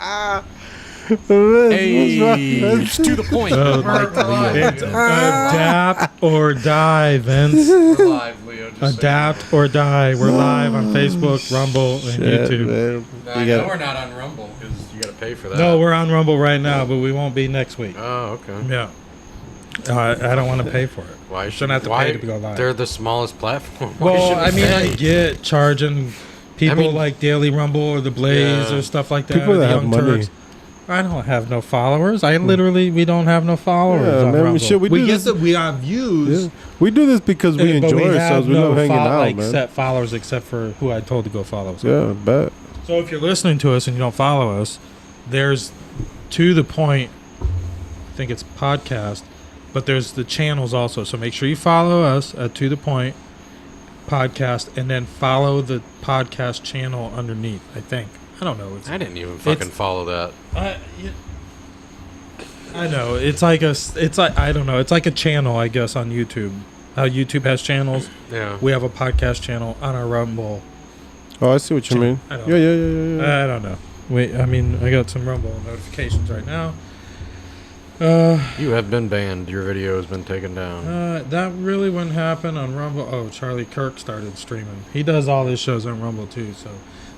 Hey, it's to the point. It's adapt or die, Vince. We're live, Leo. Just Adapt or die. We're live on Facebook, Rumble, and YouTube. so you know. We're not on Rumble because you got to pay for that. No, we're on Rumble right now, but we won't be next week. Oh, okay. Yeah. I don't want to pay for it. Why shouldn't have to pay to go live? They're the smallest platform. Why Well, shouldn't I mean, pay? I get charging people like Daily Rumble or The Blaze or stuff like that. People or that the have Young money. Turks. I don't have no followers. we don't have no followers. Yeah, on man, Rumble. shit, we do get this- that we have views. Yeah. We do this because we but enjoy ourselves. We love hanging out, like man. set followers except for who I told to go follow. Yeah, bet. So if you're listening to us and you don't follow us, there's To The Point. I think it's podcast, but there's the channels also. So make sure you follow us at To The Point podcast, and then follow the podcast channel underneath. I think. I don't know. I didn't even fucking follow that. I know it's like I don't know. It's like a channel, I guess, on YouTube. How YouTube has channels. Yeah. We have a podcast channel on our Rumble. Oh, I see what you mean. I don't Yeah. I don't know. I got some Rumble notifications right now. You have been banned. Your video has been taken down. That really wouldn't happen on Rumble. Oh, Charlie Kirk started streaming. He does all his shows on Rumble too. So,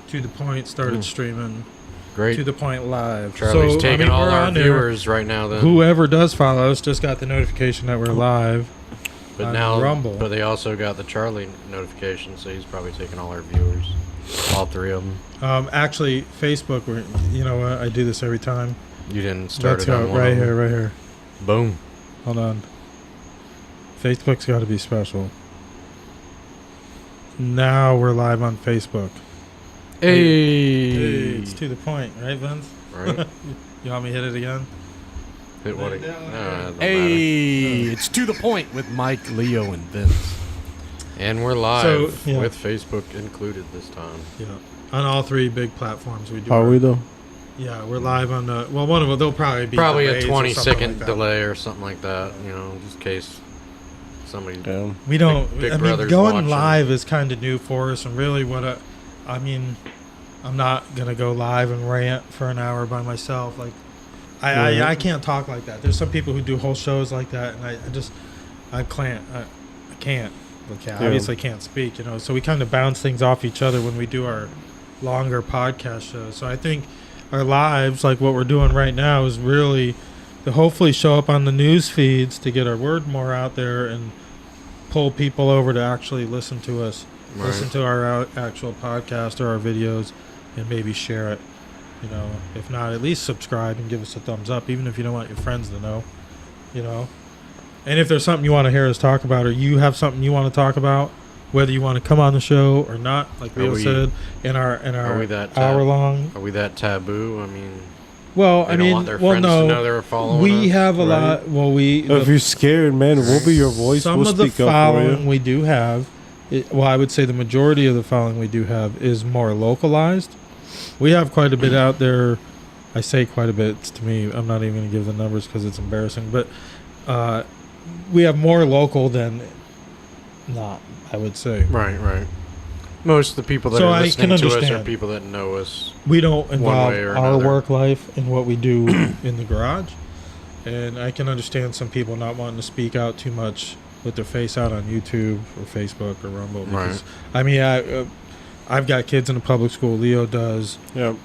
To The Point started streaming. Great. To The Point live. Charlie's taking all we're our on there. viewers right now. Then. Whoever does follow us just got the notification that we're live. But on now Rumble. But they also got the Charlie notification, so he's probably taking all our viewers. All three of them. Actually, Facebook. You know what? I do this every time. You didn't start Let's it on go one right of them. here, right here. Boom. Hold on. Facebook's got to be special. Now we're live on Facebook. Hey. It's To The Point, right, Vince? Right. You want me to hit it again? Hit what? Hey, it's To The Point with Mike, Leo, and Vince. And we're live So, yeah. with Facebook included this time. Yeah. On all three big platforms we do. Are we though? Yeah, we're live on the. Well, one of them, they'll probably be. Probably a delays or 20 something second like that. delay or something like that, you know, just in case somebody. Damn. We don't. Big I mean, Brother's going watching. live is kind of new for us, and really, I mean, I'm not gonna go live and rant for an hour by myself. Like, I can't talk like that. There's some people who do whole shows like that, and I can't. Okay, I obviously can't speak, you know. So we kind of bounce things off each other when we do our longer podcast shows. So I think our lives, like what we're doing right now, is really to hopefully show up on the news feeds to get our word more out there and pull people over to actually listen to us, Right. listen to our actual podcast or our videos, and maybe share it. You know, if not, at least subscribe and give us a thumbs up, even if you don't want your friends to know. You know, and if there's something you want to hear us talk about, or you have something you want to talk about, whether you want to come on the show or not, like Leo said, in our Are we that hour long. Are we that taboo? I mean, Well, they I don't mean, want their well, friends to no, know they're following we us, have a right? lot. Well, If you're scared, man, we'll be your voice. some We'll of the speak up for following you. we do have. I would say the majority of the following we do have is more localized. We have quite a bit out there. I say quite a bit to me. I'm not even going to give the numbers because it's embarrassing. But we have more local than not, I would say. Right. Most of the people that So are I listening can to us are understand. people that know us. We don't One involve way or our another. work life in what we do in the garage. And I can understand some people not wanting to speak out too much with their face out on YouTube or Facebook or Rumble. Because, Right. I mean, I've got kids in a public school. Leo does. Yeah.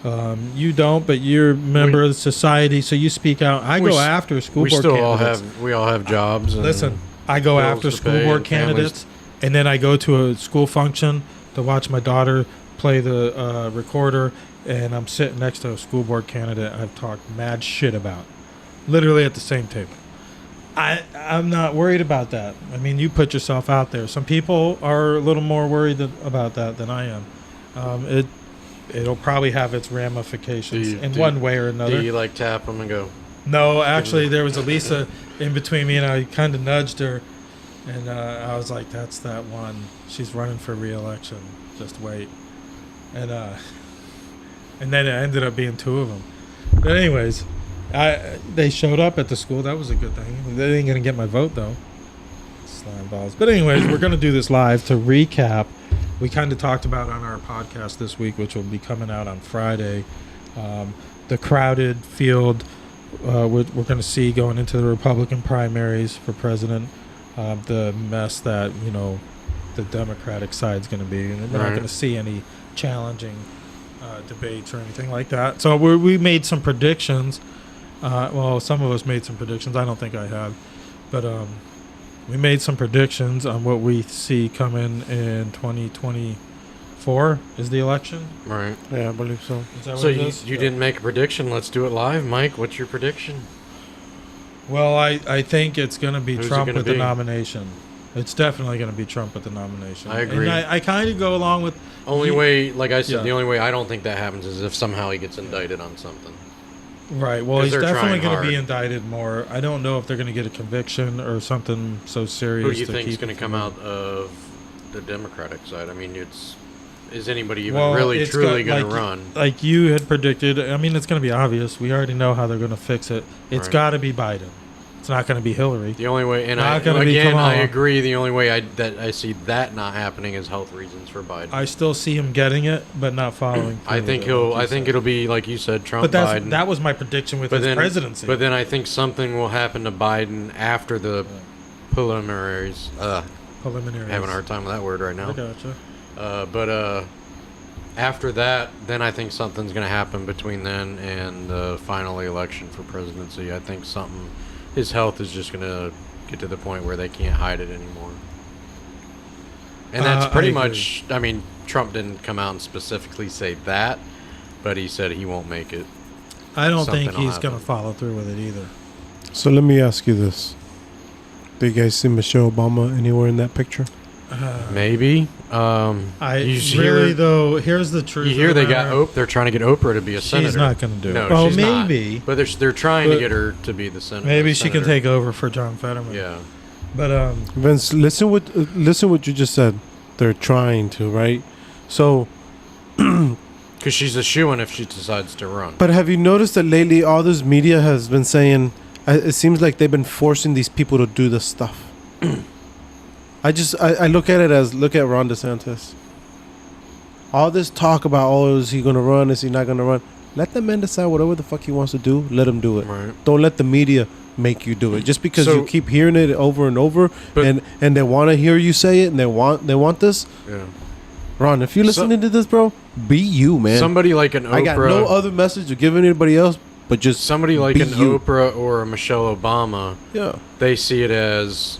You don't, but you're a member of the society, so you speak out. I We go s- after school We board still all candidates. we all have jobs. And Listen, I go bills after to school pay board and families. candidates, and then I go to a school function to watch my daughter play the recorder, and I'm sitting next to a school board candidate I've talked mad shit about, literally at the same table. I'm not worried about that. I mean, you put yourself out there. Some people are a little more worried about that than I am. It'll probably have its ramifications in one way or another. Do you like tap them and go? No, actually, there was a Lisa in between me, and I kind of nudged her, and I was like, "That's that one. She's running for re-election. Just wait." And then it ended up being two of them. But anyways, they showed up at the school. That was a good thing. They ain't gonna get my vote though. Slime balls. But anyways, we're gonna do this live to recap. We kind of talked about on our podcast this week, which will be coming out on Friday. The crowded field we're going to see going into the Republican primaries for president. The mess that the Democratic side's going to be, and we're not Right. going to see any challenging debates or anything like that. So we made some predictions. Well, some of us made some predictions. I don't think I have, but we made some predictions on what we see coming in 2024 is the election. Right. Yeah, I believe so. Is that So what it you, is? you didn't make a prediction. Let's do it live, Mike. What's your prediction? Well, I think it's going to be Who's it Trump gonna with the be? nomination. It's definitely going to be Trump with the nomination. I agree. And I kind of go along with Only you- way, like I said, Yeah. the only way I don't think that happens is if somehow he gets indicted on something. Right. Well, 'Cause he's they're definitely trying going to be hard. indicted more. I don't know if they're going to get a conviction or something so serious. Who do you to think is keep going him to come from- out of the Democratic side? I mean, is anybody even Well, really it's truly got- going to run? Like you had predicted. I mean, it's going to be obvious. We already know how they're going to fix it. It's Right. got to be Biden. It's not going to be Hillary. The only way, and Not gonna be again, I Kamala. agree. The only way that I see that not happening is health reasons for Biden. I still see him getting it, but not following. I through think with it, like you I think said. it'll be like you said, Trump, But Biden. that was my prediction with but his then, presidency. But then I think something will happen to Biden after the preliminaries. preliminary. Having a hard time with that word right I now. gotcha. But after that, then I think something's going to happen between then and the final election for presidency. I think his health is just going to get to the point where they can't hide it anymore. And that's I pretty agree. much, I mean, Trump didn't come out and specifically say that, but he said he won't make it. I don't Something think will he's happen. going to follow through with it either. So let me ask you this: do you guys see Michelle Obama anywhere in that picture? Maybe. I you really hear, though. Here's the truth. you hear of the they got matter. they're trying to get Oprah to be a senator. She's not going to do No, it. Well, she's not. maybe. But they're trying to But get her to be the senator. Maybe she can senator. take over for John Fetterman. Yeah. But Vince, listen what you just said. They're trying to, right? So, Because she's a shoo-in if she decides to run. but have you noticed that lately all this media has been saying it seems like they've been forcing these people to do this stuff. I look at it as, look at Ron DeSantis. All this talk about, oh, is he going to run? Is he not going to run? Let the man decide whatever the fuck he wants to do. Let him do it. Right. Don't let the media make you do it. Just because So- you keep hearing it over and over, But- and they want to hear you say it, and they want this. Yeah. Ron, if you're So- listening to this, bro, be you, man. Somebody like an Oprah. I got no other message to give anybody else, but just somebody like be an you. Oprah or a Michelle Obama, Yeah. they see it as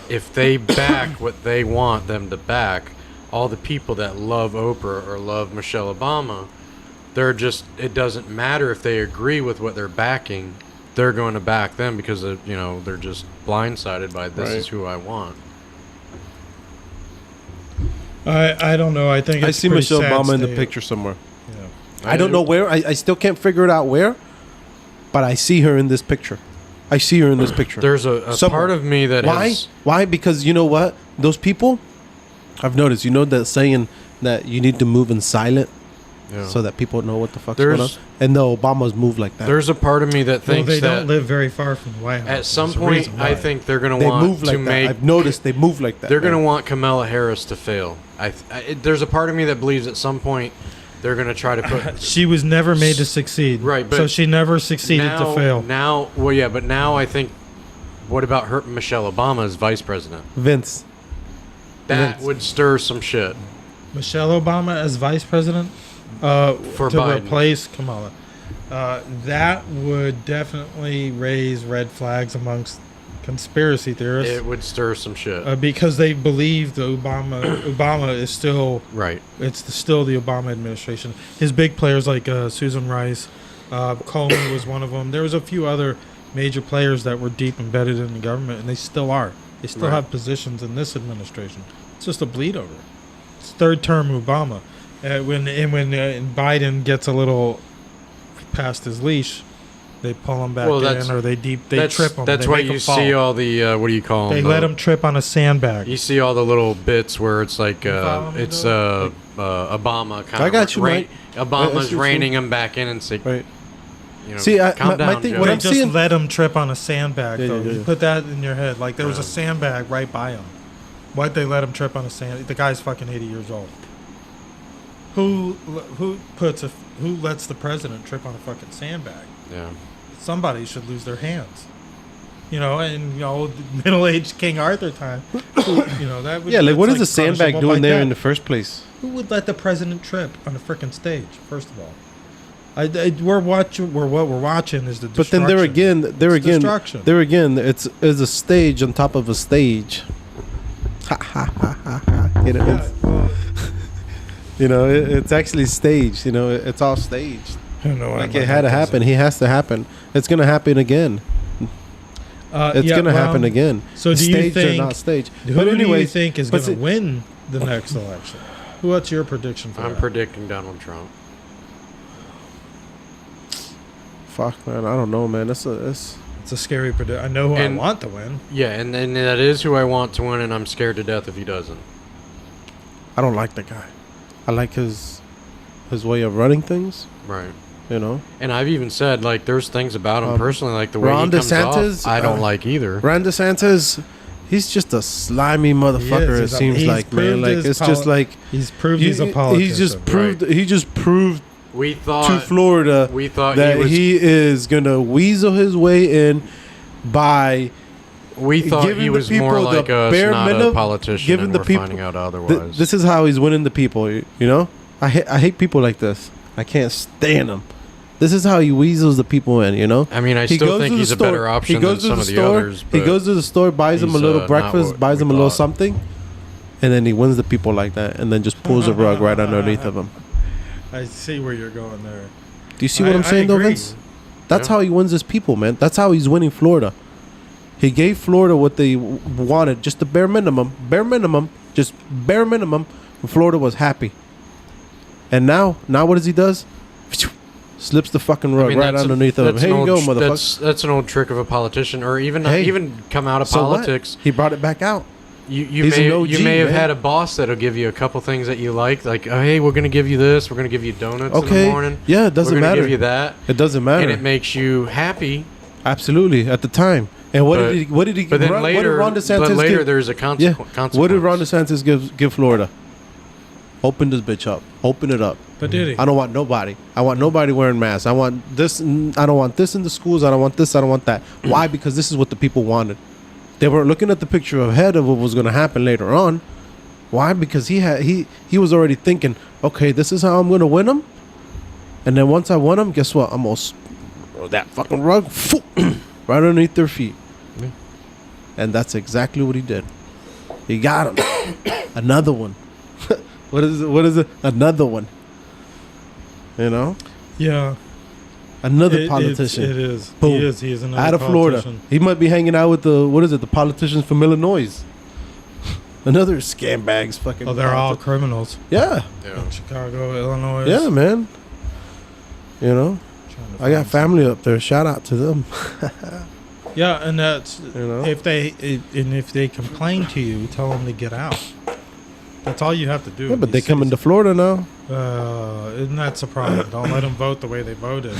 if they back what they want them to back, all the people that love Oprah or love Michelle Obama, it doesn't matter if they agree with what they're backing, they're going to back them because they're just blindsided by this Right. is who I want. I don't know. I think it's I see a pretty Michelle sad Obama in the state. picture somewhere. Yeah. I don't know where. I still can't figure it out where, but I see her in this picture. I see her in this picture. There's a Somewhere. part of me that Why? has Why? Because you know what? Those people, I've noticed. You know that saying that you need to move in silent yeah. so that people know what the fuck's going on. There's- And the Obamas move like that. There's a part of me that Well, thinks they that don't live very far from the White House. at some There's a point, reason I why. think they're going to They want move to like that. make. I've noticed they move like that. They're going to man. want Kamala Harris to fail. There's a part of me that believes at some point they're going to try to put. She was never made to succeed. Right, but so she never succeeded now, to fail. Now, well, yeah, but now I think. What about her, Michelle Obama as vice president? Vince. That Vince. would stir some shit. Michelle Obama as vice president For to Biden. replace Kamala. That would definitely raise red flags amongst conspiracy theorists It would stir some shit. because they believe the Obama is still Right. still the Obama administration. His big players like Susan Rice, Comey was one of them. There was a few other major players that were deep embedded in the government, and they still are. They still Right. have positions in this administration. It's just a bleed over. It's third term Obama. When Biden gets a little past his leash, they pull him back Well, that's- in, or they trip him. That's they why make you him fall. see all the what do you call them? They let him trip on a sandbag. You see all the little bits where it's like follow me, it's though? Obama kind of. I got you, Mike. I Obama's see what you reining him back in and say, Right. you know, See, calm my down, thing- Joe. what They I'm just seeing- let him trip on a sandbag, Yeah, though. yeah, You yeah. put that in your head. Like, there was Yeah. a sandbag right by him. Why'd they let him trip on a sand? The guy's fucking 80 years old. who lets the president trip on a fucking sandbag? Yeah. Somebody should lose their hands. You know, and middle-aged King Arthur time. You know that. Yeah, like what is the that's sandbag punishable doing like there that. in the first place? Who would let the president trip on a freaking stage? First of all, we're watching is the. But then there again, destruction. it's a stage on top of a stage. Ha ha ha ha ha. You know, it's actually staged. You know, it's all staged. I don't know. Like it had to happen. He has to happen. It's gonna happen again. It's gonna happen again. So do you staged think? or not staged? Who But do you anyways, think is but going to see- win the next election? What's your prediction for I'm that? predicting Donald Trump. Fuck, man. I don't know, man. It's It's a scary prediction. I know who And- I want to win. Yeah, and that is who I want to win, and I'm scared to death if he doesn't. I don't like the guy. I like his way of running things. Right. You know, And I've even said, like, there's things about him personally, like the way Ron he comes DeSantis, off, I don't uh, like either. Ron DeSantis, he's just a slimy motherfucker. It He's seems like, man. proved Like his it's just like He's proved he's a he- politician. He's just proved. He just proved We to thought Florida we thought that he was. he is gonna weasel his way in by we thought giving he the was more people like the us, bare not a minimum- politician, giving and the we're people- finding out otherwise. this is how he's winning the people. You know, I hate people like this. I can't stand them. This is how he weasels the people in. You know. I mean, I He still goes think to the he's a store- better he option goes than to some of the store- others. He but goes to the store, buys them a he's, little not breakfast, what buys we them a little thought. something, and then he wins the people like that, and then just pulls a rug right underneath of them. I see where you're going there. Do you see what I'm I saying, though, agree. Vince? That's Yeah. how he wins his people, man. That's how he's winning Florida. He gave Florida what they wanted, just the bare minimum, just bare minimum. And Florida was happy. And now what does he does? Slips the fucking rug right that's underneath of him. that's Here an you go, old- motherfucker. That's an old trick of a politician, or even Hey. even come out of So what? politics. He brought it back out. You He's may an OG, you may have man. had a boss that'll give you a couple things that you like, oh, hey, we're gonna give you this, we're gonna give you donuts in the Okay. morning. Yeah, it doesn't we're gonna matter. give you that, It doesn't matter. and it makes you happy. Absolutely, at the time. And what But- did he? What did he? But then what later, did Ron DeSantis give? there's a Yeah. consequence. What did Ron DeSantis give Florida? Open this bitch up. Open it up. But did he? I don't want nobody. I want nobody wearing masks. I want this. I don't want this in the schools. I don't want this. I don't want that. Why? Because this is what the people wanted. They were looking at the picture ahead of what was going to happen later on. Why? Because he was already thinking, okay, this is how I'm going to win them. And then once I win them, guess what? I'm going to that fucking rug right underneath their feet. Yeah. And that's exactly what he did. He got him. Another one. What is it? Another one. You know? Yeah. Another politician. It is. Boom. He is. He is another Out of Florida. politician. He might be hanging out with the politicians from Illinois. Another scambags fucking. Oh, they're all criminals. Yeah. Yeah. Chicago, Illinois. Yeah, man. You know? Trying to I got find family up there. Shout out to them. Yeah, and that's You know? if they complain to you, tell them to get out. That's all you have to do. Yeah, in but they these come into cities. Florida now. And that's a problem. Don't let them vote the way they voted.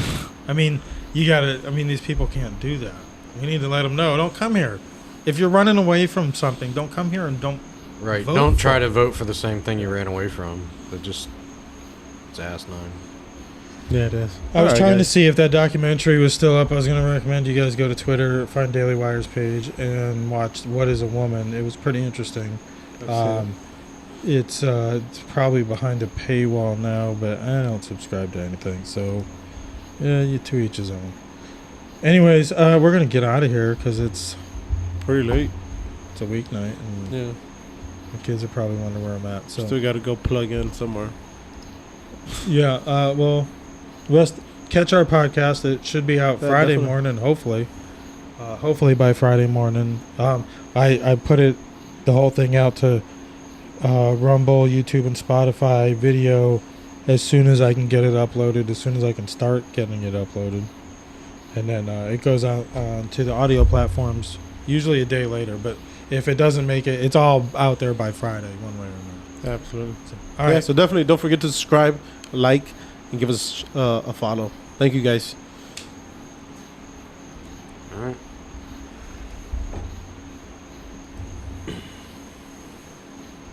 I mean, you gotta. I mean, these people can't do that. We need to let them know. Don't come here. If you're running away from something, don't come here and don't. Right. Vote Don't for try it. to vote for the same thing you ran away from. It's asinine. Yeah, it is. I was trying to see if that documentary was still up. I was going to recommend you guys go to Twitter, find Daily Wire's page, and watch What Is a Woman. It was pretty interesting. It's probably behind a paywall now, but I don't subscribe to anything. So, yeah, you to each his own. Anyways, we're going to get out of here because it's Pretty late. a weeknight, and Yeah. the kids are probably wondering where I'm at. So, Still got to go plug in somewhere. yeah, well, catch our podcast. It should be out Yeah, Friday definitely. morning, hopefully. Hopefully by Friday morning. I put the whole thing out to Rumble, YouTube, and Spotify video as soon as I can get it uploaded, as soon as I can start getting it uploaded. And then it goes out to the audio platforms usually a day later. But if it doesn't make it, it's all out there by Friday, one way or another. Absolutely. So, all right. Yeah, so definitely don't forget to subscribe, like, and give us a follow. Thank you, guys. All right.